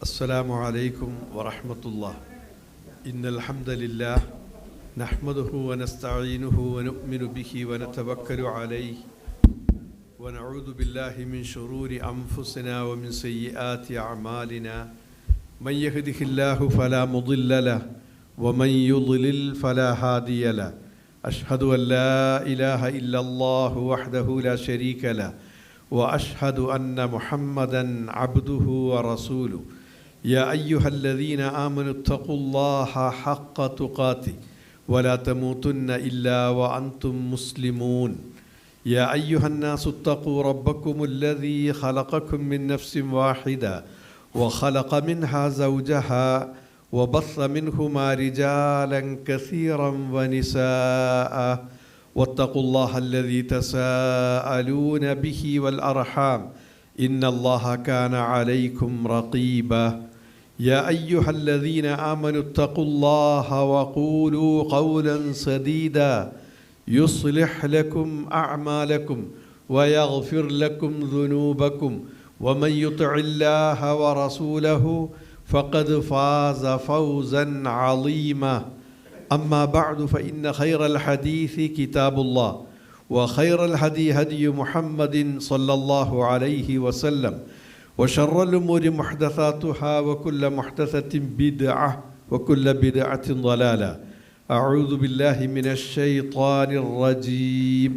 السلام عليكم ورحمة الله. إن الحمد لله نحمده ونستعينه ونؤمن به ونتوكل عليه ونعوذ بالله من شرور أنفسنا ومن سيئات أعمالنا. من يهده الله فلا مضل له ومن يضلل فلا هادي له. أشهد أن لا إله إلا الله وحده لا شريك له وأشهد أن محمدا عبده ورسوله. يا أيها الذين آمنوا اتقوا الله حق تقاته ولا تموتن إلا وأنتم مسلمون. يا أيها الناس اتقوا ربكم الذي خلقكم من نفس واحدة وخلق منها زوجها وبث منهما رجالا كثيرا ونساء واتقوا الله الذي تساءلون به والأرحام إن الله كان عليكم رقيبا. يا أيها الذين آمنوا اتقوا الله وقولوا قولا سديدا يصلح لكم أعمالكم ويغفر لكم ذنوبكم ومن يطع الله ورسوله فقد فاز فوزا عظيما. أما بعد فإن خير الحديث كتاب الله وخير الهدي هدي محمد صلى الله عليه وسلم وشر الأمور محدثاتها وكل محدثة بدعة وكل بدعة ضلالة. أعوذ بالله من الشيطان الرجيم.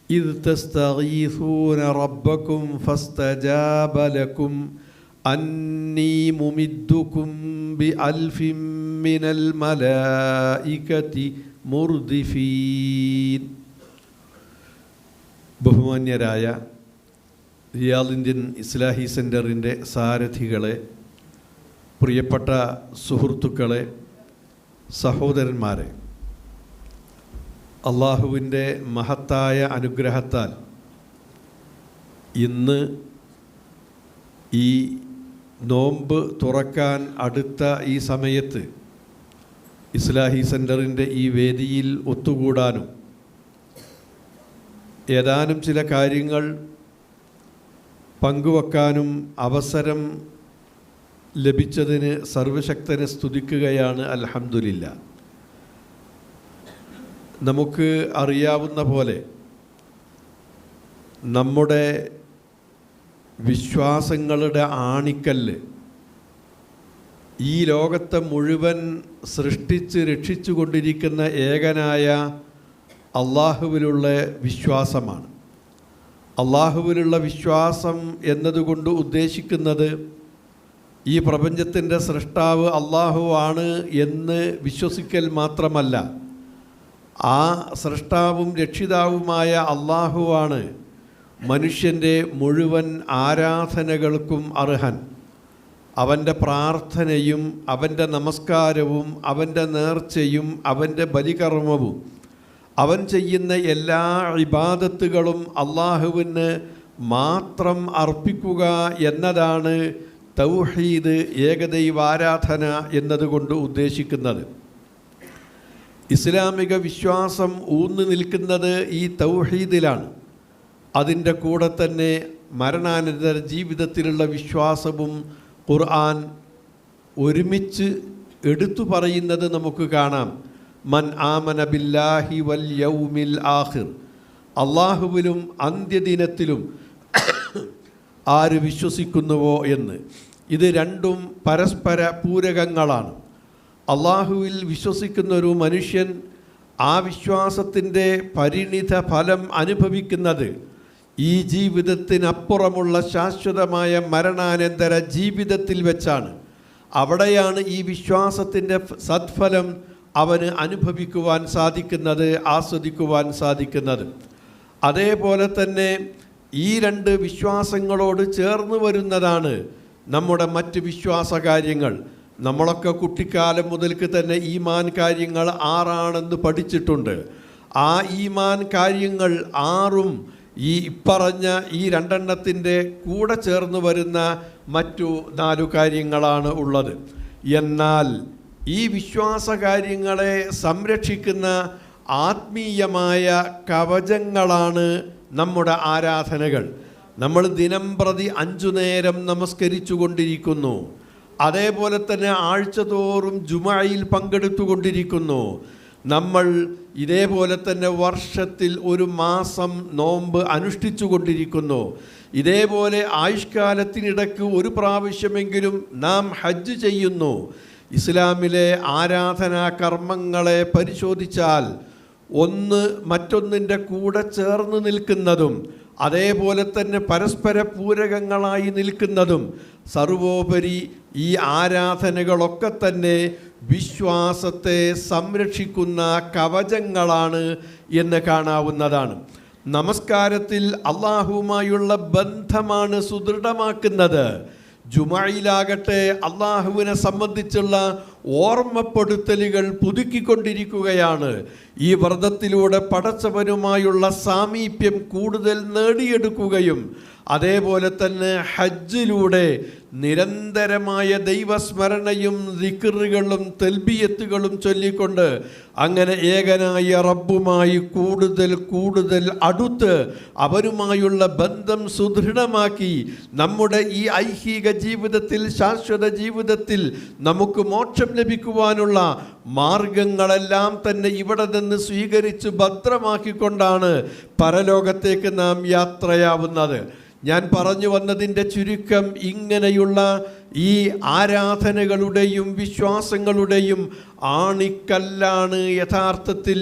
إذ تستغيثون ربكم فاستجاب لكم أني ممدكم بألف من الملائكة مردفين. ബഹുമാന്യരായ Riyadh Indian ഇസ്ലാഹി സെൻറ്ററിൻ്റെ സാരഥികളെ, പ്രിയപ്പെട്ട സുഹൃത്തുക്കളെ, സഹോദരന്മാരെ, അള്ളാഹുവിൻ്റെ മഹത്തായ അനുഗ്രഹത്താൽ ഇന്ന് ഈ നോമ്പ് തുറക്കാൻ അടുത്ത ഈ സമയത്ത് ഇസ്ലാഹി സെൻറ്ററിൻ്റെ ഈ വേദിയിൽ ഒത്തുകൂടാനും ഏതാനും ചില കാര്യങ്ങൾ പങ്കുവെക്കാനും അവസരം ലഭിച്ചതിന് സർവശക്തനെ സ്തുതിക്കുകയാണ്. അൽഹംദുലില്ലാ. നമുക്ക് അറിയാവുന്ന പോലെ നമ്മുടെ വിശ്വാസങ്ങളുടെ ആണിക്കല്ല്, ഈ ലോകത്തെ മുഴുവൻ സൃഷ്ടിച്ച് രക്ഷിച്ചു കൊണ്ടിരിക്കുന്ന ഏകനായ അള്ളാഹുവിലുള്ള വിശ്വാസമാണ്. അള്ളാഹുവിലുള്ള വിശ്വാസം എന്നതുകൊണ്ട് ഉദ്ദേശിക്കുന്നത് ഈ പ്രപഞ്ചത്തിൻ്റെ സൃഷ്ടാവ് അള്ളാഹുവാണ് എന്ന് വിശ്വസിക്കൽ മാത്രമല്ല, ആ സൃഷ്ടാവും രക്ഷിതാവുമായ അള്ളാഹുവാണ് മനുഷ്യൻ്റെ മുഴുവൻ ആരാധനകൾക്കും അർഹൻ. അവൻ്റെ പ്രാർത്ഥനയും അവൻ്റെ നമസ്കാരവും അവൻ്റെ നേർച്ചയും അവൻ്റെ ബലികർമ്മവും അവൻ ചെയ്യുന്ന എല്ലാ ഇബാദത്തുകളും അള്ളാഹുവിന് മാത്രം അർപ്പിക്കുക എന്നതാണ് തൗഹീദ്, ഏകദൈവാരാധന എന്നതുകൊണ്ട് ഉദ്ദേശിക്കുന്നത്. ഇസ്ലാമിക വിശ്വാസം ഊന്നി നിൽക്കുന്നത് ഈ തൗഹീദിലാണ്. അതിൻ്റെ കൂടെ തന്നെ മരണാനന്തര ജീവിതത്തിലുള്ള വിശ്വാസവും ഖുർആൻ ഒരുമിച്ച് എടുത്തു പറയുന്നത് നമുക്ക് കാണാം. മൻ ആമന ബില്ലാഹി വൽ യൗമിൽ ആഖിർ, അള്ളാഹുവിലും അന്ത്യദിനത്തിലും ആര് വിശ്വസിക്കുന്നുവോ എന്ന്. ഇത് രണ്ടും പരസ്പര പൂരകങ്ങളാണ്. അള്ളാഹുവിൽ വിശ്വസിക്കുന്ന ഒരു മനുഷ്യൻ ആ വിശ്വാസത്തിൻ്റെ പരിണിത ഫലം അനുഭവിക്കുന്നത് ഈ ജീവിതത്തിനപ്പുറമുള്ള ശാശ്വതമായ മരണാനന്തര ജീവിതത്തിൽ വെച്ചാണ്. അവിടെയാണ് ഈ വിശ്വാസത്തിൻ്റെ സത്ഫലം അവന് അനുഭവിക്കുവാൻ സാധിക്കുന്നത്, ആസ്വദിക്കുവാൻ സാധിക്കുന്നത്. അതേപോലെ തന്നെ ഈ രണ്ട് വിശ്വാസങ്ങളോട് ചേർന്ന് വരുന്നതാണ് നമ്മുടെ മറ്റ് വിശ്വാസകാര്യങ്ങൾ. നമ്മളൊക്കെ കുട്ടിക്കാലം മുതൽക്ക് തന്നെ ഈമാൻ കാര്യങ്ങൾ 6 പഠിച്ചിട്ടുണ്ട്. ആ ഈമാൻ കാര്യങ്ങൾ 6 ഈ പറഞ്ഞ ഈ 2 കൂടെ ചേർന്ന് വരുന്ന മറ്റു 4 കാര്യങ്ങളാണ് ഉള്ളത്. എന്നാൽ ഈ വിശ്വാസകാര്യങ്ങളെ സംരക്ഷിക്കുന്ന ആത്മീയമായ കവചങ്ങളാണ് നമ്മുടെ ആരാധനകൾ. നമ്മൾ ദിനം പ്രതി 5 നേരം നമസ്കരിച്ചു കൊണ്ടിരിക്കുന്നു. അതേപോലെ തന്നെ ആഴ്ചതോറും ജുമയിൽ പങ്കെടുത്തുകൊണ്ടിരിക്കുന്നു. നമ്മൾ ഇതേപോലെ തന്നെ വർഷത്തിൽ ഒരു മാസം നോമ്പ് അനുഷ്ഠിച്ചു കൊണ്ടിരിക്കുന്നു. ഇതേപോലെ ആയുഷ്കാലത്തിനിടയ്ക്ക് ഒരു പ്രാവശ്യമെങ്കിലും നാം ഹജ്ജ് ചെയ്യുന്നു. ഇസ്ലാമിലെ ആരാധനാ കർമ്മങ്ങളെ പരിശോധിച്ചാൽ ഒന്ന് മറ്റൊന്നിൻ്റെ കൂടെ ചേർന്ന് നിൽക്കുന്നതും അതേപോലെ തന്നെ പരസ്പര പൂരകങ്ങളായി നിൽക്കുന്നതും സർവോപരി ഈ ആരാധനകളൊക്കെ തന്നെ വിശ്വാസത്തെ സംരക്ഷിക്കുന്ന കവചങ്ങളാണ് എന്ന് കാണാവുന്നതാണ്. നമസ്കാരത്തിൽ അള്ളാഹുവുമായുള്ള ബന്ധമാണ് സുദൃഢമാക്കുന്നത്. ജുമയിലാകട്ടെ അള്ളാഹുവിനെ സംബന്ധിച്ചുള്ള ഓർമ്മപ്പെടുത്തലുകൾ പുതുക്കിക്കൊണ്ടിരിക്കുകയാണ്. ഈ വ്രതത്തിലൂടെ പടച്ചവനുമായുള്ള സാമീപ്യം കൂടുതൽ നേടിയെടുക്കുകയും അതേപോലെ തന്നെ ഹജ്ജിലൂടെ നിരന്തരമായ ദൈവസ്മരണയും ദിക്റുകളും തൽബിയത്തുകളും ചൊല്ലിക്കൊണ്ട് അങ്ങനെ ഏകനായ റബ്ബുമായി കൂടുതൽ അടുത്ത് അവരുമായുള്ള ബന്ധം സുദൃഢമാക്കി നമ്മുടെ ഈ ഐഹിക ജീവിതത്തിൽ, ശാശ്വത ജീവിതത്തിൽ നമുക്ക് മോക്ഷം ലഭിക്കുവാനുള്ള മാർഗങ്ങളെല്ലാം തന്നെ ഇവിടെ നിന്ന് സ്വീകരിച്ച് ഭദ്രമാക്കിക്കൊണ്ടാണ് പരലോകത്തേക്ക് നാം യാത്രയാവുന്നത്. ഞാൻ പറഞ്ഞു വന്നതിൻ്റെ ചുരുക്കം ഇങ്ങനെയുള്ള ഈ ആരാധനകളുടെയും വിശ്വാസങ്ങളുടെയും ആണിക്കല്ലാണ് യഥാർത്ഥത്തിൽ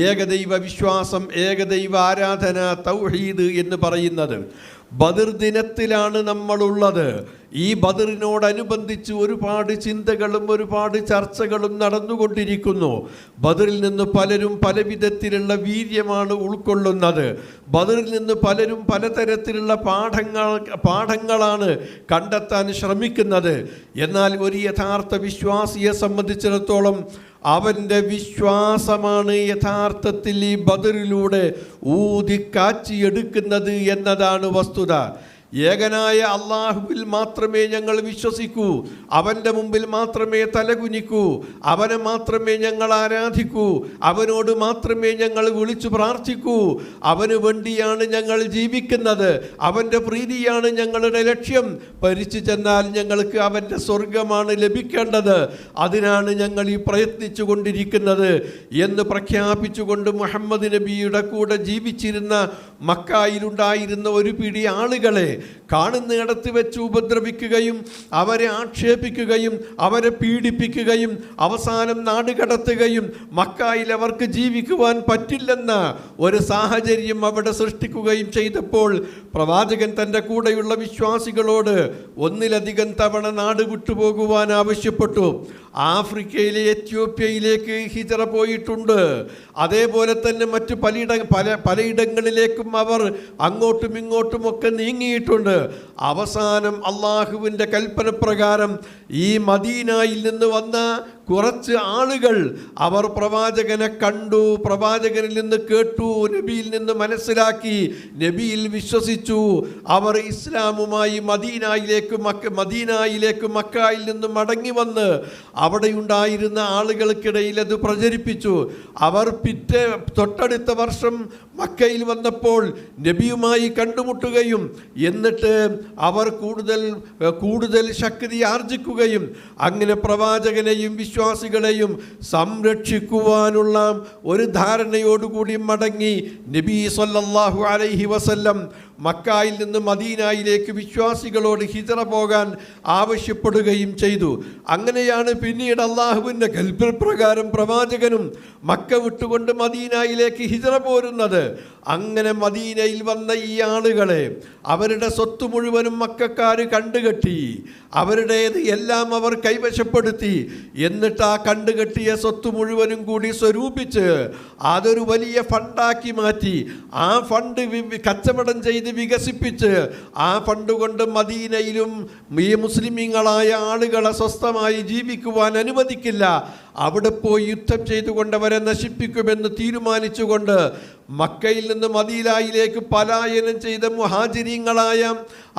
ഏകദൈവ വിശ്വാസം, ഏകദൈവ ആരാധന, തൗഹീദ് എന്ന് പറയുന്നത്. ബദർ ദിനത്തിലാണ് നമ്മളുള്ളത്. ഈ ബദറിനോടനുബന്ധിച്ച് ഒരുപാട് ചിന്തകളും ഒരുപാട് ചർച്ചകളും നടന്നുകൊണ്ടിരിക്കുന്നു. ബദറിൽ നിന്ന് പലരും പല വിധത്തിലുള്ള വീര്യമാണ് ഉൾക്കൊള്ളുന്നത്. ബദറിൽ നിന്ന് പലരും പലതരത്തിലുള്ള പാഠങ്ങളാണ് കണ്ടെത്താൻ ശ്രമിക്കുന്നത്. എന്നാൽ ഒരു യഥാർത്ഥ വിശ്വാസിയെ സംബന്ധിച്ചിടത്തോളം അവൻ്റെ വിശ്വാസമാണ് യഥാർത്ഥത്തിൽ ഈ ബദറിലൂടെ ഊതിക്കാച്ചിയെടുക്കുന്നത് എന്നതാണ് വസ്തുത. ഏകനായ അള്ളാഹുവിൽ മാത്രമേ ഞങ്ങൾ വിശ്വസിക്കൂ, അവൻ്റെ മുമ്പിൽ മാത്രമേ തലകുനിക്കൂ, അവനെ മാത്രമേ ഞങ്ങൾ ആരാധിക്കൂ, അവനോട് മാത്രമേ ഞങ്ങൾ വിളിച്ചു പ്രാർത്ഥിക്കൂ, അവന് വേണ്ടിയാണ് ഞങ്ങൾ ജീവിക്കുന്നത്, അവൻ്റെ പ്രീതിയാണ് ഞങ്ങളുടെ ലക്ഷ്യം, പരിച്ചു ചെന്നാൽ ഞങ്ങൾക്ക് അവൻ്റെ സ്വർഗമാണ് ലഭിക്കേണ്ടത്, അതിനാണ് ഞങ്ങൾ ഈ പ്രയത്നിച്ചു കൊണ്ടിരിക്കുന്നത് എന്ന് പ്രഖ്യാപിച്ചുകൊണ്ട് മുഹമ്മദ് നബിയുടെ കൂടെ ജീവിച്ചിരുന്ന മക്കായിലുണ്ടായിരുന്ന ഒരു പിടി ആളുകളെ കാണുന്നിടത്ത് വെച്ച് ഉപദ്രവിക്കുകയും അവരെ ആക്ഷേപിക്കുകയും അവരെ പീഡിപ്പിക്കുകയും അവസാനം നാടുകടത്തുകയും മക്കായിൽ അവർക്ക് ജീവിക്കുവാൻ പറ്റില്ലെന്ന ഒരു സാഹചര്യം അവിടെ സൃഷ്ടിക്കുകയും ചെയ്തപ്പോൾ പ്രവാചകൻ തൻ്റെ കൂടെയുള്ള വിശ്വാസികളോട് ഒന്നിലധികം തവണ നാട് വിട്ടുപോകുവാൻ ആവശ്യപ്പെട്ടു. ആഫ്രിക്കയിലെ എത്യോപ്യയിലേക്ക് ഹിജറ പോയിട്ടുണ്ട്. അതേപോലെ തന്നെ മറ്റു പലയിടങ്ങളിലേക്കും അവർ അങ്ങോട്ടും ഇങ്ങോട്ടുമൊക്കെ നീങ്ങിയിട്ടുണ്ട്. അവസാനം അള്ളാഹുവിൻ്റെ കൽപ്പന പ്രകാരം ഈ മദീനയിൽ നിന്ന് വന്ന കുറച്ച് ആളുകൾ അവർ പ്രവാചകനെ കണ്ടു, പ്രവാചകനിൽ നിന്ന് കേട്ടു, നബിയിൽ നിന്ന് മനസ്സിലാക്കി, നബിയിൽ വിശ്വസിച്ചു. അവർ ഇസ്ലാമുമായി മദീനയിലേക്ക് മക്കായിൽ നിന്ന് മടങ്ങി വന്ന് അവിടെയുണ്ടായിരുന്ന ആളുകൾക്കിടയിൽ അത് പ്രചരിപ്പിച്ചു. അവർ തൊട്ടടുത്ത വർഷം മക്കയിൽ വന്നപ്പോൾ നബിയുമായി കണ്ടുമുട്ടുകയും എന്നിട്ട് അവർ കൂടുതൽ ശക്തി ആർജിക്കുകയും അങ്ങനെ പ്രവാചകനെയും വിശ്വാസികളെയും സംരക്ഷിക്കുവാനുള്ള ഒരു ധാരണയോടുകൂടി മടങ്ങി നബി സല്ലല്ലാഹു അലൈഹി വസല്ലം മക്കായിൽ നിന്ന് മദീനയിലേക്ക് വിശ്വാസികളോട് ഹിജറ പോകാൻ ആവശ്യപ്പെടുകയും ചെയ്തു. അങ്ങനെയാണ് പിന്നീട് അള്ളാഹുവിൻ്റെ കൽപ്പനപ്രകാരം പ്രവാചകനും മക്ക വിട്ടുകൊണ്ട് മദീനയിലേക്ക് ഹിജറ പോരുന്നത്. അങ്ങനെ മദീനയിൽ വന്ന ഈ ആളുകളെ അവരുടെ സ്വത്ത് മുഴുവനും മക്കക്കാർ കണ്ടുകെട്ടി, അവരുടേത് എല്ലാം അവർ കൈവശപ്പെടുത്തി. എന്നിട്ട് ആ കണ്ടുകെട്ടിയ സ്വത്ത് മുഴുവനും കൂടി സ്വരൂപിച്ച് അതൊരു വലിയ ഫണ്ടാക്കി മാറ്റി. ആ ഫണ്ട് കച്ചവടം ചെയ്ത് വികസിപ്പിച്ച് ആ ഫണ്ട് കൊണ്ട് മദീനയിലും ഈ മുസ്ലിമീങ്ങളായ ആളുകളെ സ്വസ്ഥമായി ജീവിക്കുവാൻ അനുവദിക്കില്ല. അവിടെ പോയി യുദ്ധം ചെയ്തുകൊണ്ട് അവരെ നശിപ്പിക്കുമെന്ന് തീരുമാനിച്ചുകൊണ്ട് മക്കയിൽ നിന്ന് മദീനയിലേക്ക് പലായനം ചെയ്ത മുഹാജിരീങ്ങളായ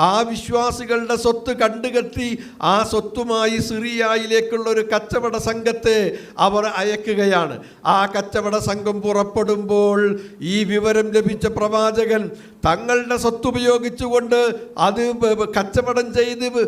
ആ വിശ്വാസികളുടെ സ്വത്ത് കണ്ടുകെട്ടി ആ സ്വത്തുമായി സിറിയയിലേക്കുള്ള ഒരു കച്ചവട സംഘത്തെ അവർ അയക്കുകയാണ്. ആ കച്ചവട സംഘം പുറപ്പെടുമ്പോൾ ഈ വിവരം ലഭിച്ച പ്രവാചകൻ തങ്ങളുടെ സ്വത്ത് ഉപയോഗിച്ചുകൊണ്ട് അത് കച്ചവടം ചെയ്ത്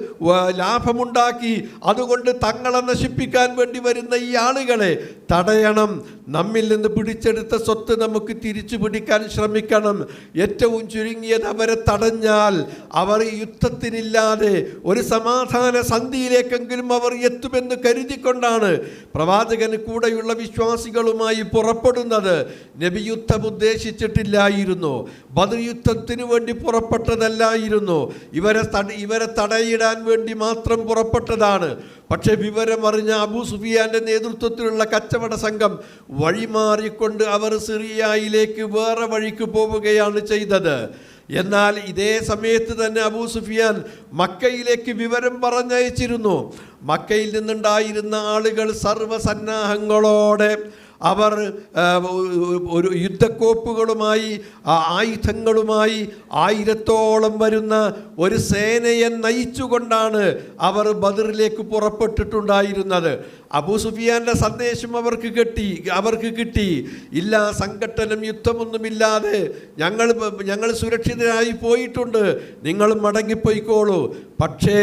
ലാഭമുണ്ടാക്കി അതുകൊണ്ട് തങ്ങളെ നശിപ്പിക്കാൻ വേണ്ടി വരുന്ന ഈ ആളുകളെ തടയണം, നമ്മിൽ നിന്ന് പിടിച്ചെടുത്ത സ്വത്ത് നമുക്ക് തിരിച്ചു പിടിക്കാൻ ശ്രമിക്കണം. ഏറ്റവും ചുരുങ്ങിയത് അവരെ തടഞ്ഞാൽ അവർ യുദ്ധത്തിനില്ലാതെ ഒരു സമാധാന സന്ധിയിലേക്കെങ്കിലും അവർ എത്തുമെന്ന് കരുതിക്കൊണ്ടാണ് പ്രവാചകന് കൂടെയുള്ള വിശ്വാസികളുമായി പുറപ്പെടുന്നത്. നബി യുദ്ധം ഉദ്ദേശിച്ചിട്ടില്ലായിരുന്നു, ബദർ യുദ്ധത്തിനു വേണ്ടി പുറപ്പെട്ടതല്ലായിരുന്നു, ഇവരെ തടയിടാൻ വേണ്ടി മാത്രം പുറപ്പെട്ടതാണ്. പക്ഷേ വിവരമറിഞ്ഞ അബൂ സുഫിയാന്റെ നേതൃത്വത്തിലുള്ള കച്ചവട സംഘം വഴിമാറിക്കൊണ്ട് അവർ സിറിയയിലേക്ക് വേറെ വഴിക്ക് പോവുകയാണ് ചെയ്തത്. എന്നാൽ ഇതേ സമയത്ത് തന്നെ അബൂ സുഫിയാൻ മക്കയിലേക്ക് വിവരം പറഞ്ഞയച്ചിരുന്നു. മക്കയിൽ നിന്നുണ്ടായിരുന്ന ആളുകൾ സർവ്വസന്നാഹങ്ങളോടെ അവർ ഒരു യുദ്ധക്കോപ്പുകളുമായി ആയുധങ്ങളുമായി 1000-ഓളം വരുന്ന ഒരു സേനയെ നയിച്ചുകൊണ്ടാണ് അവർ ബദറിലേക്ക് പുറപ്പെട്ടിട്ടുണ്ടായിരുന്നത്. അബൂ സുഫിയാന്റെ സന്ദേശം അവർക്ക് കിട്ടി. ഇല്ല, സംഘട്ടനം യുദ്ധമൊന്നുമില്ലാതെ ഞങ്ങൾ സുരക്ഷിതരായി പോയിട്ടുണ്ട്, നിങ്ങൾ മടങ്ങിപ്പോയിക്കോളൂ. പക്ഷേ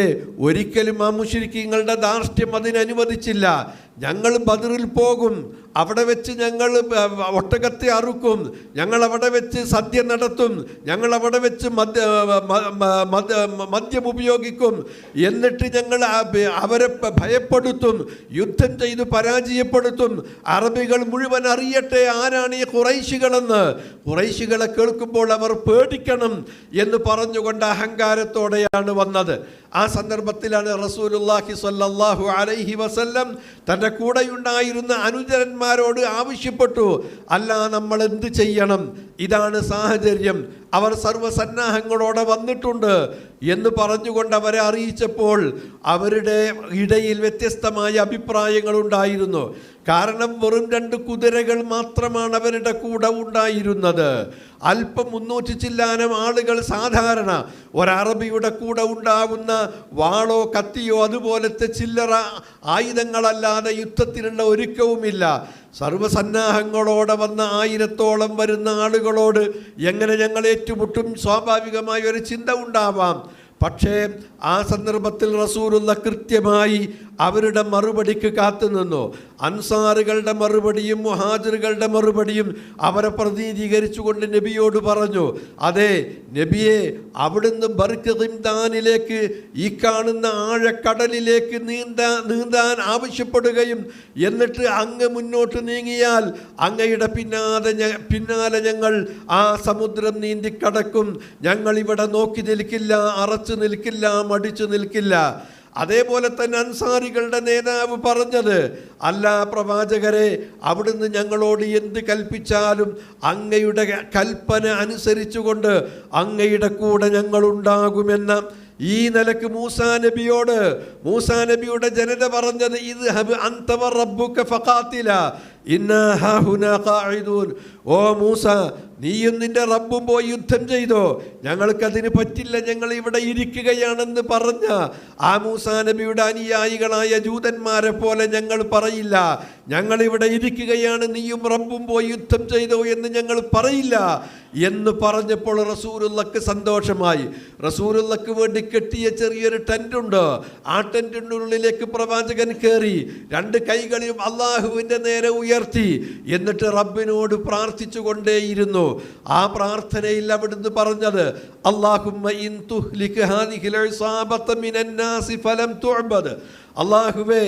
ഒരിക്കലും ആ മുശ്രിക്കീങ്ങളുടെ ധാർഷ്ട്യം അതിനനുവദിച്ചില്ല. ഞങ്ങൾ ബദറിൽ പോകും, അവിടെ വെച്ച് ഞങ്ങൾ ഒട്ടകത്തെ അറുക്കും, ഞങ്ങൾ അവിടെ വെച്ച് സദ്യ നടത്തും, ഞങ്ങൾ അവിടെ വെച്ച് മദ്യം ഉപയോഗിക്കും, എന്നിട്ട് ഞങ്ങൾ അവരെ ഭയപ്പെടുത്തും, യുദ്ധം ചെയ്ത് പരാജയപ്പെടുത്തും, അറബികൾ മുഴുവൻ അറിയട്ടെ ആരാണ് ഈ ഖുറൈശികളെന്ന്. ഖുറൈശികളെ കേൾക്കുമ്പോൾ അവർ പേടിക്കണം എന്ന് പറഞ്ഞുകൊണ്ട് അഹങ്കാരത്തോടെയാണ് വന്നത്. ആ സന്ദർഭത്തിലാണ് റസൂലുള്ളാഹി സ്വല്ലല്ലാഹു അലൈഹി വസല്ലം തൻ്റെ കൂടെയുണ്ടായിരുന്ന അനുചരന്മാരോട് ആവശ്യപ്പെട്ടു, അല്ല നമ്മൾ എന്ത് ചെയ്യണം, ഇതാണ് സാഹചര്യം, അവർ സർവ്വസന്നാഹങ്ങളോടെ വന്നിട്ടുണ്ട് എന്ന് പറഞ്ഞുകൊണ്ട് അവരെ അറിയിച്ചപ്പോൾ അവരുടെ ഇടയിൽ വ്യത്യസ്തമായ അഭിപ്രായങ്ങളുണ്ടായിരുന്നു. കാരണം വെറും 2 കുതിരകൾ മാത്രമാണ് അവരുടെ കൂടെ ഉണ്ടായിരുന്നത്. അല്പം 300 ചില്ലാനം ആളുകൾ, സാധാരണ ഒരറബിയുടെ കൂടെ ഉണ്ടാകുന്ന വാളോ കത്തിയോ അതുപോലത്തെ ചില്ലറ ആയുധങ്ങളല്ലാതെ യുദ്ധത്തിനുള്ള ഒരുക്കവുമില്ല. സർവ്വസന്നാഹങ്ങളോടെ വന്ന 1000-ഓളം വരുന്ന ആളുകളോട് എങ്ങനെ ഞങ്ങൾ ഏറ്റുമുട്ടും? സ്വാഭാവികമായ ഒരു ചിന്ത ഉണ്ടാവാം. പക്ഷേ ആ സന്ദർഭത്തിൽ റസൂലുള്ള കൃത്യമായി അവരുടെ മറുപടിക്ക് കാത്തുനിന്നു. അൻസാറുകളുടെ മറുപടിയും മുഹാജിറുകളുടെ മറുപടിയും അവരെ പ്രതിനിധീകരിച്ചുകൊണ്ട് നബിയോട് പറഞ്ഞു, അതെ നബിയെ, അവിടുന്ന് ബർക്കിദാനിലേക്ക്, ഈ കാണുന്ന ആഴക്കടലിലേക്ക് നീന്താൻ ആവശ്യപ്പെടുകയും എന്നിട്ട് അങ്ങ് മുന്നോട്ട് നീങ്ങിയാൽ അങ്ങയുടെ പിന്നാലെ ഞങ്ങൾ ആ സമുദ്രം നീന്തിക്കടക്കും. ഞങ്ങൾ ഇവിടെ നോക്കി നിൽക്കില്ല, അറച്ചു നിൽക്കില്ല, മടിച്ചു നിൽക്കില്ല. അതേപോലെ തന്നെ അൻസാരികളുടെ നേതാവ് പറഞ്ഞത്, അല്ല പ്രവാചകരെ, അവിടുന്ന് ഞങ്ങളോട് എന്ത് കൽപ്പിച്ചാലും അങ്ങയുടെ കൽപ്പന അനുസരിച്ചുകൊണ്ട് അങ്ങയുടെ കൂടെ ഞങ്ങളുണ്ടാകുമെന്ന ഈ നിലക്ക് മൂസാ നബിയുടെ ജനത പറഞ്ഞത്, ഇദ്ഹബ് അൻത വറബ്ബുക ഫഖാതില ഇന്നാ ഹാഹുനാ ഖാഇദൂൻ. ഓ മൂസ, നീയും നിന്റെ റബ്ബും പോയി യുദ്ധം ചെയ്തോ, ഞങ്ങൾക്കതിന് പറ്റില്ല, ഞങ്ങൾ ഇവിടെ ഇരിക്കുകയാണെന്ന് പറഞ്ഞ ആ മൂസാ നബിയുടെ അനുയായികളായ ജൂതന്മാരെ പോലെ ഞങ്ങൾ പറയില്ല, ഞങ്ങൾ ഇവിടെ ഇരിക്കുകയാണ്, നീയും റബ്ബും പോയി യുദ്ധം ചെയ്തോ എന്ന് ഞങ്ങൾ പറയില്ല എന്ന് പറഞ്ഞപ്പോൾ റസൂലുള്ളാഹിക്ക് സന്തോഷമായി. റസൂലുള്ളാഹിക്ക് വേണ്ടി കെട്ടിയ ചെറിയൊരു ടെൻ്റുണ്ട്, ആ ടെൻ്റിൻ്റെ ഉള്ളിലേക്ക് പ്രവാചകൻ കയറി 2 കൈകളും അള്ളാഹുവിൻ്റെ നേരെ ഉയർത്തി എന്നിട്ട് റബ്ബിനോട് പ്രാർത്ഥിച്ചു കൊണ്ടേയിരുന്നു. ആ പ്രാർത്ഥനയിൽ അവിടുന്ന് പറഞ്ഞത്, അല്ലാഹുമ്മ ഇൻ തുഹ്ലിക ഹാദിഹിൽ ഇസാബത മിനൻ നാസി ഫലം തുഅബദ്. അല്ലാഹുവേ,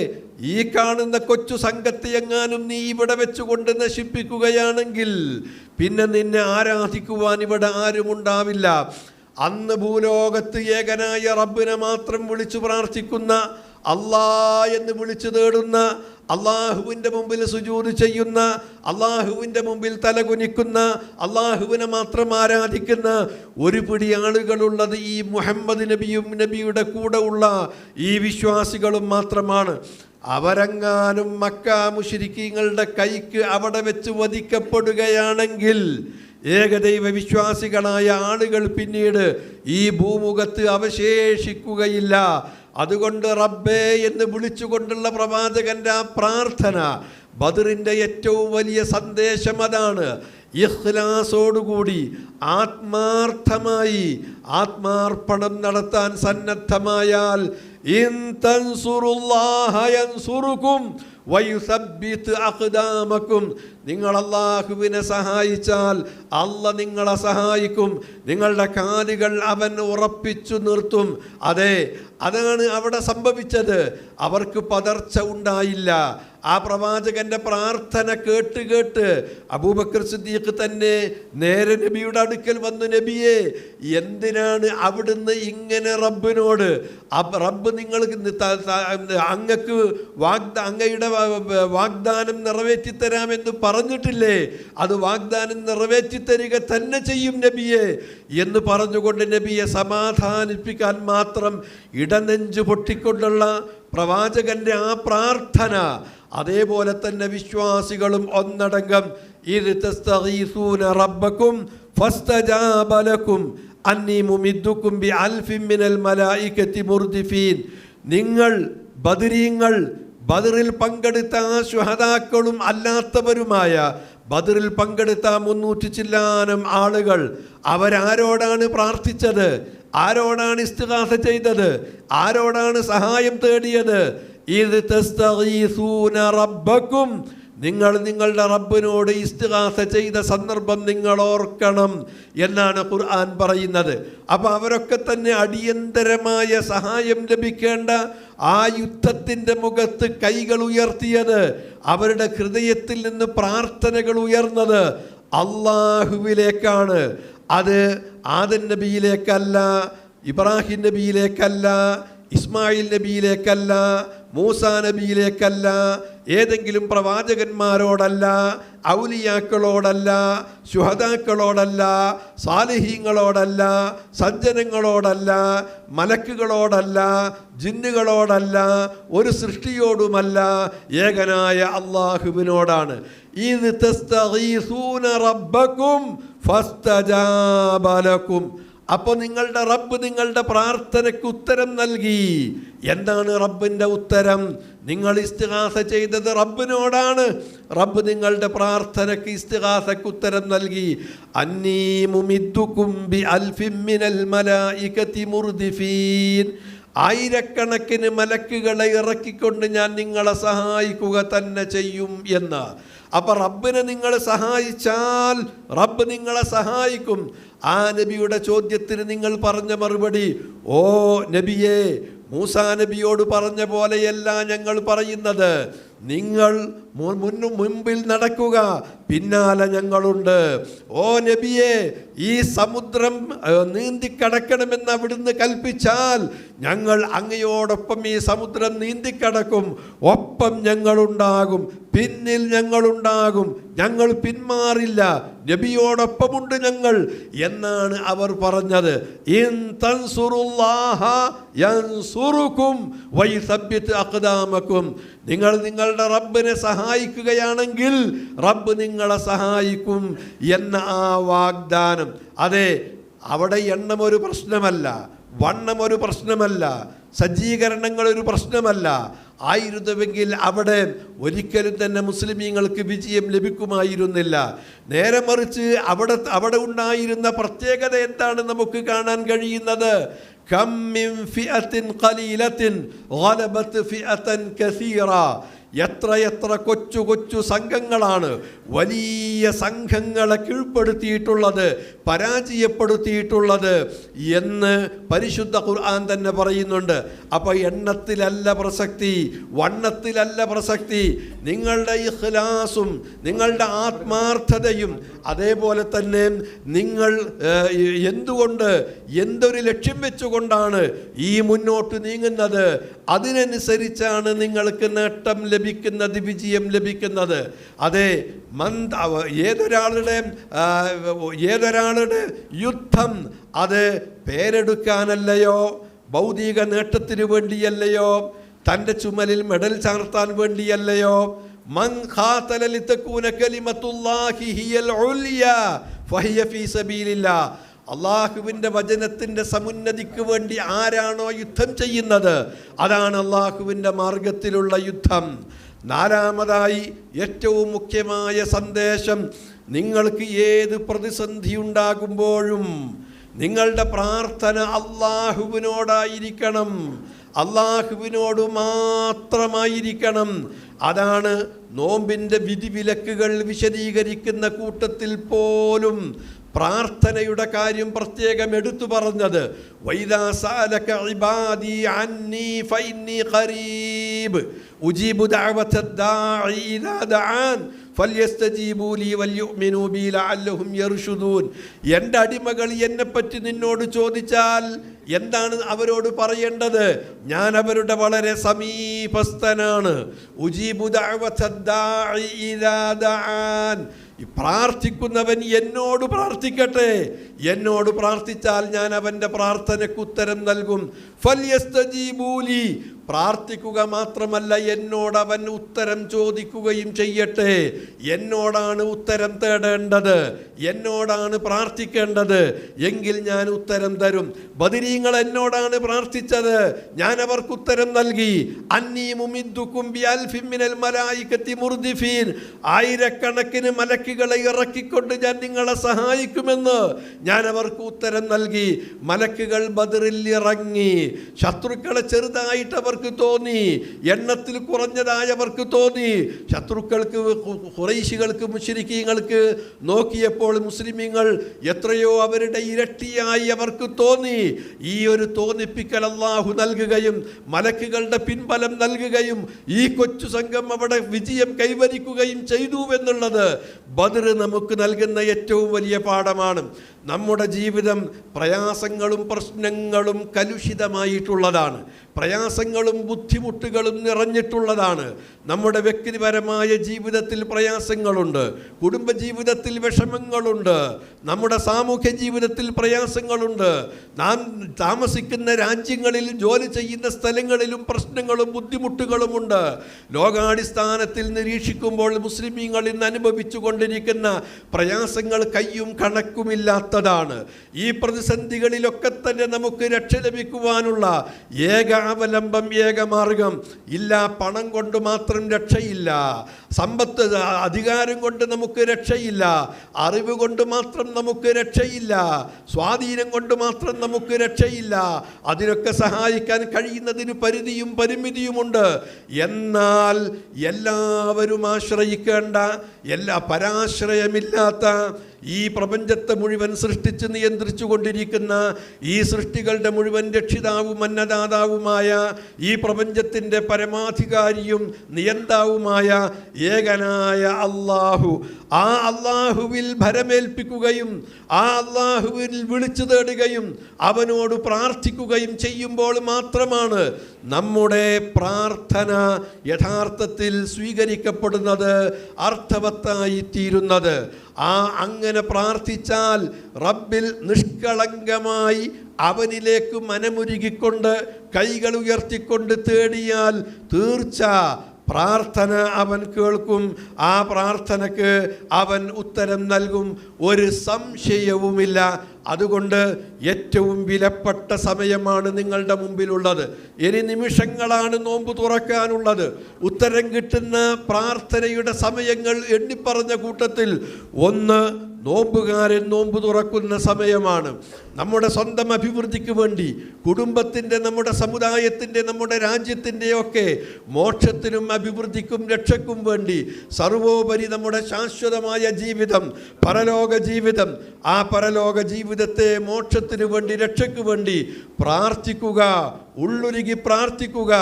ഈ കാണുന്ന കൊച്ചു സംഘത്തെ എങ്ങാനും നീ ഇവിടെ വെച്ചുകൊണ്ട് നശിപ്പിക്കുകയാണെങ്കിൽ പിന്നെ നിന്നെ ആരാധിക്കുവാൻ ഇവിടെ ആരുമുണ്ടാവില്ല. അന്ന് ഭൂലോകത്ത് ഏകനായ റബ്ബിനെ മാത്രം വിളിച്ചു പ്രാർത്ഥിക്കുന്ന, അല്ലാ എന്ന് വിളിച്ചു തേടുന്ന, അള്ളാഹുവിൻ്റെ മുമ്പിൽ സുജൂദ് ചെയ്യുന്ന, അള്ളാഹുവിൻ്റെ മുമ്പിൽ തലകുനിക്കുന്ന, അള്ളാഹുവിനെ മാത്രം ആരാധിക്കുന്ന ഒരു പിടി ആളുകളുള്ളത് ഈ മുഹമ്മദ് നബിയുടെ കൂടെ ഉള്ള ഈ വിശ്വാസികളും മാത്രമാണ്. അവരെങ്ങാനും മക്ക മുശ്രിക്കീങ്ങളുടെ കൈക്ക് അവിടെ വെച്ച് വധിക്കപ്പെടുകയാണെങ്കിൽ ഏകദൈവ വിശ്വാസികളായ ആളുകൾ പിന്നീട് ഈ ഭൂമുഖത്ത് അവശേഷിക്കുകയില്ല. അതുകൊണ്ട് റബ്ബേ എന്ന് വിളിച്ചുകൊണ്ടുള്ള പ്രവാചകന്റെ ആ പ്രാർത്ഥന, ബദറിൻ്റെ ഏറ്റവും വലിയ സന്ദേശം അതാണ്. ഇഖ്ലാസോടുകൂടി ആത്മാർത്ഥമായി ആത്മാർപ്പണം നടത്താൻ സന്നദ്ധമായാൽ ഇൻ തൻസുറുല്ലാഹ യൻസുറുകും വയുസബ്ബിത് അഖ്ദാമകും, നിങ്ങൾ അല്ലാഹുവിനെ സഹായിച്ചാൽ അല്ലാഹ് നിങ്ങളെ സഹായിക്കും, നിങ്ങളുടെ കാലുകൾ അവൻ ഉറപ്പിച്ചു നിർത്തും. അതെ, അതാണ് അവിടെ സംഭവിച്ചത്. അവർക്ക് പതർച്ച ഉണ്ടായില്ല. ആ പ്രവാചകന്റെ പ്രാർത്ഥന കേട്ട് കേട്ട് അബൂബക്കർ സിദ്ദീഖ് തന്നെ നേരെ നബിയുടെ അടുക്കൽ വന്നു, നബിയെ എന്തിനാണ് അവിടുന്ന് ഇങ്ങനെ റബ്ബിനോട്, റബ്ബ് നിങ്ങൾക്ക് അങ്ങക്ക് അങ്ങയുടെ വാഗ്ദാനം നിറവേറ്റിത്തരാമെന്ന് പറഞ്ഞിട്ടില്ലേ, അത് വാഗ്ദാനം നിറവേറ്റിത്തരിക തന്നെ ചെയ്യും നബിയെ എന്ന് പറഞ്ഞുകൊണ്ട് നബിയെ സമാധാനിപ്പിക്കാൻ മാത്രം ഇടനെഞ്ചു പൊട്ടിക്കൊണ്ടുള്ള പ്രവാചകന്റെ ആ പ്രാർത്ഥന, അതേപോലെ തന്നെ വിശ്വാസികളും ഒന്നടങ്കം ഇദ് തസ്തഗീസൂന റബ്ബക്കും ഫസ്തജാബ ലക്കും അന്നി മുമിദ്ദുക്കും ബിഅൽഫിൻ മിനൽ മലായികതി മുർദിഫീൻ, നിങ്ങൾ ബദരീങ്ങൾ, ബദറിൽ പങ്കെടുത്ത ആ ശുഹദാക്കളും അല്ലാത്തവരുമായ ബദറിൽ പങ്കെടുത്ത 300 ചില്ലാനം ആളുകൾ അവരാരോടാണ് പ്രാർത്ഥിച്ചത്, ആരോടാണ് ഇസ്തിഗാസ ചെയ്തത്, ആരോടാണ് സഹായം തേടിയത്? ഇദ് തസ്തഗീസൂന റബ്ബക്കും, നിങ്ങൾ നിങ്ങളുടെ റബ്ബിനോട് ഇസ്തിഗാസ ചെയ്ത സന്ദർഭം നിങ്ങൾ ഓർക്കണം എന്നാണ് ഖുർആൻ പറയുന്നത്. അപ്പോൾ അവരൊക്കെ തന്നെ അടിയന്തരമായ സഹായം ലഭിക്കേണ്ട ആ യുദ്ധത്തിൻ്റെ മുഖത്ത് കൈകൾ ഉയർത്തിയത്, അവരുടെ ഹൃദയത്തിൽ നിന്ന് പ്രാർത്ഥനകൾ ഉയർന്നത് അള്ളാഹുവിലേക്കാണ്. അത് ആദം നബിയിലേക്കല്ല, ഇബ്രാഹിം നബിയിലേക്കല്ല, ഇസ്മായിൽ നബിയിലേക്കല്ല, മൂസാ നബിയിലേക്കല്ല, ഏതെങ്കിലും പ്രവാചകന്മാരോടല്ല, ഔലിയാക്കളോടല്ല, ശുഹദാക്കളോടല്ല, സാലിഹീങ്ങളോടല്ല, സജ്ജനങ്ങളോടല്ല, മലക്കുകളോടല്ല, ജിന്നുകളോടല്ല, ഒരു സൃഷ്ടിയോടുമല്ല, ഏകനായ അള്ളാഹുവിനോടാണ്. ഇദ് തസ്തഗീസൂന റബ്ബക്കും ഫസ്തജാബ ലക്കും, അപ്പോൾ നിങ്ങളുടെ റബ്ബ് നിങ്ങളുടെ പ്രാർത്ഥനയ്ക്ക് ഉത്തരം നൽകി. എന്താണ് റബ്ബിൻ്റെ ഉത്തരം? നിങ്ങൾ ഇസ്തിഗാസ ചെയ്തത് റബ്ബിനോടാണ്. റബ്ബ് നിങ്ങളുടെ പ്രാർത്ഥനയ്ക്ക് ഇസ്തിഗാസയ്ക്ക് ഉത്തരം നൽകി. അന്നീ മുമിദ്ദുക്കും ബിഅൽഫിൻ മിനൽ മലായികതി മുർദിഫീൻ, ആയിരക്കണക്കിന് മലക്കുകളെ ഇറക്കിക്കൊണ്ട് ഞാൻ നിങ്ങളെ സഹായിക്കുക തന്നെ ചെയ്യും എന്ന്. അപ്പൊ റബ്ബിനെ നിങ്ങൾ സഹായിച്ചാൽ റബ്ബ് നിങ്ങളെ സഹായിക്കും. ആ നബിയുടെ ചോദ്യത്തിന് നിങ്ങൾ പറഞ്ഞ മറുപടി, ഓ നബിയെ, മൂസാ നബിയോട് പറഞ്ഞ പോലെയല്ല ഞങ്ങൾ പറയുന്നത്. നിങ്ങൾ മുൻപിൽ നടക്കുക, പിന്നാലെ ഞങ്ങളുണ്ട്. ഓ നബിയെ, ഈ സമുദ്രം നീന്തിക്കടക്കണമെന്ന് അവിടുന്ന് കൽപ്പിച്ചാൽ ഞങ്ങൾ അങ്ങയോടൊപ്പം ഈ സമുദ്രം നീന്തിക്കടക്കും. ഒപ്പം ഞങ്ങളുണ്ടാകും, പിന്നിൽ ഞങ്ങളുണ്ടാകും, ഞങ്ങൾ പിന്മാറില്ല, നബിയോടൊപ്പമുണ്ട് ഞങ്ങൾ എന്നാണ് അവർ പറഞ്ഞത്. ഇൻ തൻസുറുല്ലാഹ യൻസുറുക്കും വയുസബ്ബിത് അഖ്ദാമക്കും, നിങ്ങൾ നിങ്ങളുടെ റബ്ബിനെ സഹായിക്കുകയാണെങ്കിൽ റബ്ബ് നിങ്ങളെ സഹായിക്കും എന്ന ആ വാഗ്ദാനം. അതെ, അവിടെ എണ്ണം ഒരു പ്രശ്നമല്ല, വണ്ണം ഒരു പ്രശ്നമല്ല, സജ്ജീകരണങ്ങൾ ഒരു പ്രശ്നമല്ല. ആയിരുന്നുവെങ്കിൽ അവിടെ ഒരിക്കലും തന്നെ മുസ്ലിമീങ്ങൾക്ക് വിജയം ലഭിക്കുമായിരുന്നില്ല. നേരെ മറിച്ച് അവിടെ ഉണ്ടായിരുന്ന പ്രത്യേകത എന്താണ് നമുക്ക് കാണാൻ കഴിയുന്നത്? കം മിൻ ഫിഅത്തിൻ ഖലീലത്തിൻ ഗലബത് ഫിഅതൻ കസീറ, എത്ര കൊച്ചു കൊച്ചു സംഘങ്ങളാണ് വലിയ സംഘങ്ങളെ കീഴ്പ്പെടുത്തിയിട്ടുള്ളത്, പരാജയപ്പെടുത്തിയിട്ടുള്ളത് എന്ന് പരിശുദ്ധ ഖുർആൻ തന്നെ പറയുന്നുണ്ട്. അപ്പോൾ എണ്ണത്തിലല്ല പ്രസക്തി, വണ്ണത്തിലല്ല പ്രസക്തി. നിങ്ങളുടെ ഇഖ്ലാസും നിങ്ങളുടെ ആത്മാർത്ഥതയും, അതേപോലെ തന്നെ നിങ്ങൾ എന്തുകൊണ്ട് എന്തൊരു ലക്ഷ്യം വെച്ചുകൊണ്ടാണ് ഈ മുന്നോട്ട് നീങ്ങുന്നത്, അതിനനുസരിച്ചാണ് നിങ്ങൾക്ക് നേട്ടം ലഭിക്കുന്നത്, വിജയം ലഭിക്കുന്നത്. അതെ, ഏതൊരാളുടെ യുദ്ധം അത് പേരെടുക്കാനല്ലയോ, ഭൗതിക നേട്ടത്തിന് വേണ്ടിയല്ലയോ, തൻ്റെ ചുമലിൽ മെഡൽ ചാർത്താൻ വേണ്ടിയല്ലയോ? മൻ ഖാതല ലിതകൂന കലിമത്തുല്ലാഹി ഹിയൽ ഉൽയ ഫഹിയ ഫീ സബീലില്ലാഹ്. അള്ളാഹുവിൻ്റെ വചനത്തിൻ്റെ സമുന്നതിക്ക് വേണ്ടി ആരാണോ യുദ്ധം ചെയ്യുന്നത്, അതാണ് അള്ളാഹുവിൻ്റെ മാർഗത്തിലുള്ള യുദ്ധം. നാലാമതായി ഏറ്റവും മുഖ്യമായ സന്ദേശം, നിങ്ങൾക്ക് ഏത് പ്രതിസന്ധി ഉണ്ടാകുമ്പോഴും നിങ്ങളുടെ പ്രാർത്ഥന അള്ളാഹുവിനോടായിരിക്കണം, അള്ളാഹുവിനോട് മാത്രമായിരിക്കണം. അതാണ് നോമ്പിൻ്റെ വിധിവിലക്കുകൾ വിശദീകരിക്കുന്ന കൂട്ടത്തിൽ പോലും പ്രാർത്ഥനയുടെ കാര്യം പ്രത്യേകം എടുത്തു പറഞ്ഞത്. വൈദാ സഅലക ഇബാദി അന്നി ഫഇന്നി ഖരീബ് ഉജീബു ദഅവതദ് ദാഇ ഇദാ ദഅൻ ഫല്യസ്തജീബൂ ലീ വൽയുഅ്മിനൂ ബി ലഅല്ലഹും യർഷുദൂൻ. എൻ്റെ അടിമകൾ എന്നെപ്പറ്റി നിന്നോട് ചോദിച്ചാൽ എന്താണ് അവരോട് പറയേണ്ടത്? ഞാൻ അവരുടെ വളരെ സമീപസ്ഥനാണ്. ഉജീബു ദഅവതദ് ദാഇ ഇദാ ദഅൻ. പ്രാർത്ഥിക്കുന്നവൻ എന്നോട് പ്രാർത്ഥിക്കട്ടെ, എന്നോട് പ്രാർത്ഥിച്ചാൽ ഞാൻ അവൻ്റെ പ്രാർത്ഥനയ്ക്ക് ഉത്തരം നൽകും. ഫല്യസ്തജീബൂ ലീ, പ്രാർത്ഥിക്കുക മാത്രമല്ല എന്നോട് അവൻ ഉത്തരം ചോദിക്കുകയും ചെയ്യട്ടെ. എന്നോടാണ് ഉത്തരം തേടേണ്ടത്, എന്നോടാണ് പ്രാർത്ഥിക്കേണ്ടത്, എങ്കിൽ ഞാൻ ഉത്തരം തരും. ബദരീങ്ങൾ എന്നോടാണ് പ്രാർത്ഥിച്ചത്, ഞാൻ അവർക്ക് ഉത്തരം നൽകി. അന്നീ മുമിദ്ദുക്കും ബിഅൽഫിൻ മിനൽ മലായികത്തി മുർദിഫീൻ, ആയിരക്കണക്കിന് മലക്കുകളെ ഇറക്കിക്കൊണ്ട് ഞാൻ നിങ്ങളെ സഹായിക്കുമെന്ന് ഞാൻ അവർക്ക് ഉത്തരം നൽകി. മലക്കുകൾ ബദറിൽ ഇറങ്ങി. ശത്രുക്കളെ ചെറുതായിട്ട് അവർക്ക് തോന്നി, എണ്ണത്തിൽ കുറഞ്ഞതായവർക്ക് തോന്നി. ശത്രുക്കൾക്ക്, ഖുറൈശികൾക്ക്, മുശ്രിക്കീങ്ങൾക്ക് നോക്കിയപ്പോൾ മുസ്ലിമീങ്ങൾ എത്രയോ അവരുടെ ഇരട്ടിയായി അവർക്ക് തോന്നി. ഈ ഒരു തോന്നിപ്പിക്കൽ അല്ലാഹു നൽകുകയും മലക്കുകളുടെ പിൻബലം നൽകുകയും ഈ കൊച്ചു സംഘം അവിടെ വിജയം കൈവരിക്കുകയും ചെയ്തു എന്നുള്ളത് ബദർ നമുക്ക് നൽകുന്ന ഏറ്റവും വലിയ പാഠമാണ്. നമ്മുടെ ജീവിതം പ്രയാസങ്ങളും പ്രശ്നങ്ങളും കലുഷിതമായിട്ടുള്ളതാണ്, പ്രയാസങ്ങളും ബുദ്ധിമുട്ടുകളും നിറഞ്ഞിട്ടുള്ളതാണ്. നമ്മുടെ വ്യക്തിപരമായ ജീവിതത്തിൽ പ്രയാസങ്ങളുണ്ട്, കുടുംബജീവിതത്തിൽ വിഷമങ്ങളുണ്ട്, നമ്മുടെ സാമൂഹ്യ ജീവിതത്തിൽ പ്രയാസങ്ങളുണ്ട്, നാം താമസിക്കുന്ന രാജ്യങ്ങളിൽ ജോലി ചെയ്യുന്ന സ്ഥലങ്ങളിലും പ്രശ്നങ്ങളും ബുദ്ധിമുട്ടുകളുമുണ്ട്. ലോകാടിസ്ഥാനത്തിൽ നിരീക്ഷിക്കുമ്പോൾ മുസ്ലിമീങ്ങൾ ഇന്ന് അനുഭവിച്ചു കൊണ്ടിരിക്കുന്ന പ്രയാസങ്ങൾ കയ്യും കണക്കുമില്ലാത്തതാണ്. ഈ പ്രതിസന്ധികളിലൊക്കെ തന്നെ നമുക്ക് രക്ഷ ലഭിക്കുവാനുള്ള ഏക അവലംബം, ഏക മാർഗം ഇല്ല. പണം കൊണ്ട് മാത്രം രക്ഷയില്ല, സമ്പത്ത് അധികാരം കൊണ്ട് നമുക്ക് രക്ഷയില്ല, അറിവ് കൊണ്ട് മാത്രം നമുക്ക് രക്ഷയില്ല, സ്വാധീനം കൊണ്ട് മാത്രം നമുക്ക് രക്ഷയില്ല. അതിനൊക്കെ സഹായിക്കാൻ കഴിയുന്നതിന് പരിധിയും പരിമിതിയുമുണ്ട്. എന്നാൽ എല്ലാവരും ആശ്രയിക്കേണ്ട, പരാശ്രയമില്ലാത്ത, ഈ പ്രപഞ്ചത്തെ മുഴുവൻ സൃഷ്ടിച്ച് നിയന്ത്രിച്ചു കൊണ്ടിരിക്കുന്ന, ഈ സൃഷ്ടികളുടെ മുഴുവൻ രക്ഷിതാവും അന്നദാതാവുമായ, ഈ പ്രപഞ്ചത്തിൻ്റെ പരമാധികാരിയും നിയന്താവുമായ ഏകനായ അല്ലാഹു, ആ അല്ലാഹുവിൽ ഭരമേൽപ്പിക്കുകയും ആ അല്ലാഹുവിൽ വിളിച്ചു തേടുകയും അവനോട് പ്രാർത്ഥിക്കുകയും ചെയ്യുമ്പോൾ മാത്രമാണ് നമ്മുടെ പ്രാർത്ഥന യഥാർത്ഥത്തിൽ സ്വീകരിക്കപ്പെടുന്നത്, അർത്ഥവത്തായി തീരുന്നത്. അങ്ങനെ പ്രാർത്ഥിച്ചാൽ റബ്ബിൽ നിഷ്കളങ്കമായി അവനിലേക്ക് മനമുരുകിക്കൊണ്ട് കൈകൾ ഉയർത്തിക്കൊണ്ട് തേടിയാൽ തീർച്ച പ്രാർത്ഥന അവൻ കേൾക്കും, ആ പ്രാർത്ഥനയ്ക്ക് അവൻ ഉത്തരം നൽകും, ഒരു സംശയവുമില്ല. അതുകൊണ്ട് ഏറ്റവും വിലപ്പെട്ട സമയമാണ് നിങ്ങളുടെ മുമ്പിലുള്ളത്. ഇനി നിമിഷങ്ങളാണ് നോമ്പ് തുറക്കാനുള്ളത്. ഉത്തരം കിട്ടുന്ന പ്രാർത്ഥനയുടെ സമയങ്ങൾ എണ്ണിപ്പറഞ്ഞ കൂട്ടത്തിൽ ഒന്ന് നോമ്പുകാരൻ നോമ്പ് തുറക്കുന്ന സമയമാണ്. നമ്മുടെ സ്വന്തം അഭിവൃദ്ധിക്ക് വേണ്ടി, കുടുംബത്തിൻ്റെ, നമ്മുടെ സമുദായത്തിൻ്റെ, നമ്മുടെ രാജ്യത്തിൻ്റെയൊക്കെ മോക്ഷത്തിനും അഭിവൃദ്ധിക്കും രക്ഷയ്ക്കും വേണ്ടി, സർവോപരി നമ്മുടെ ശാശ്വതമായ ജീവിതം, പരലോക ജീവിതം, ആ പരലോക ജീവിതത്തെ മോക്ഷത്തിന് വേണ്ടി, രക്ഷയ്ക്ക് വേണ്ടി പ്രാർത്ഥിക്കുക, ഉള്ളൊരുകി പ്രാർത്ഥിക്കുക.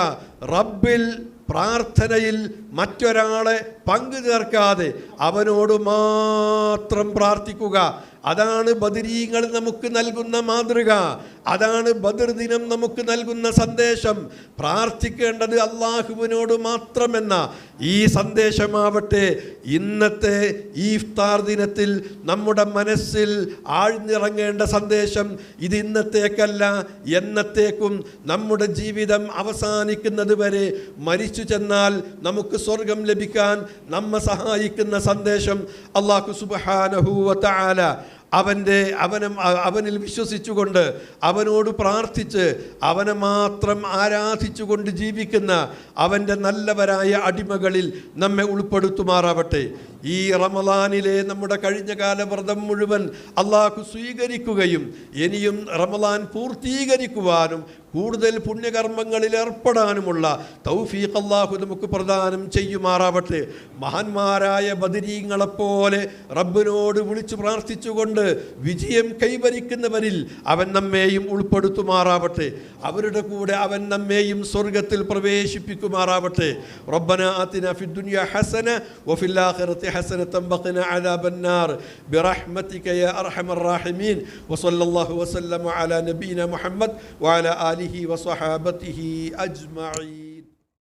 റബ്ബിൽ പ്രാർത്ഥനയിൽ മറ്റൊരാളെ പങ്കു ചേർക്കാതെ അവനോട് മാത്രം പ്രാർത്ഥിക്കുക. അതാണ് ബദരീങ്ങൾ നമുക്ക് നൽകുന്ന മാതൃക. അതാണ് ബദർ ദിനം നമുക്ക് നൽകുന്ന സന്ദേശം. പ്രാർത്ഥിക്കേണ്ടത് അള്ളാഹുവിനോട് മാത്രമെന്ന ഈ സന്ദേശമാവട്ടെ ഇന്നത്തെ ഈ ഇഫ്താർ ദിനത്തിൽ നമ്മുടെ മനസ്സിൽ ആഴ്ന്നിറങ്ങേണ്ട സന്ദേശം. ഇത് ഇന്നത്തേക്കല്ല, എന്നത്തേക്കും നമ്മുടെ ജീവിതം അവസാനിക്കുന്നത് വരെ, മരിച്ചു ചെന്നാൽ നമുക്ക് സ്വർഗം ലഭിക്കാൻ നമ്മെ സഹായിക്കുന്ന സന്ദേശം. അല്ലാഹു സുബ്ഹാനഹു വ തആല അവനിൽ വിശ്വസിച്ചുകൊണ്ട് അവനോട് പ്രാർത്ഥിച്ച് അവനെ മാത്രം ആരാധിച്ചുകൊണ്ട് ജീവിക്കുന്ന അവൻ്റെ നല്ലവരായ അടിമകളിൽ നമ്മെ ഉൾപ്പെടുത്തുമാറാവട്ടെ. ഈ റമളാനിലെ നമ്മുടെ കഴിഞ്ഞകാല വ്രതം മുഴുവൻ അള്ളാഹു സ്വീകരിക്കുകയും ഇനിയും റമളാൻ പൂർത്തീകരിക്കുവാനും കൂടുതൽ പുണ്യകർമ്മങ്ങളിൽ ഏർപ്പെടാനുമുള്ള തൗഫീഖ് അല്ലാഹു നമുക്ക് പ്രദാനം ചെയ്യുമാറാവട്ടെ. മഹാന്മാരായ ബദരീങ്ങളെപ്പോലെ റബ്ബിനോട് വിളിച്ചു പ്രാർത്ഥിച്ചുകൊണ്ട് വിജയം കൈവരിക്കുന്നവരിൽ അവൻ നമ്മെയും ഉൾപ്പെടുത്തുമാറാവട്ടെ. അവരുടെ കൂടെ അവൻ നമ്മെയും സ്വർഗത്തിൽ പ്രവേശിപ്പിക്കുമാറാവട്ടെ. റബ്ബനാ ആതിനാ ഫിദ്ദുനിയ ഹസന വഫിൽ ആഖിറതി ഹസനതൻ വഖിനാ അദാബന്നാർ ബിറഹ്മതിക യാ അർഹമർ റഹീമീൻ. വസല്ലല്ലാഹു വസല്ലമ അലാ നബീന മുഹമ്മദ് വഅലാ ആലിഹി വസഹാബത്തിഹി അജ്മഈൻ.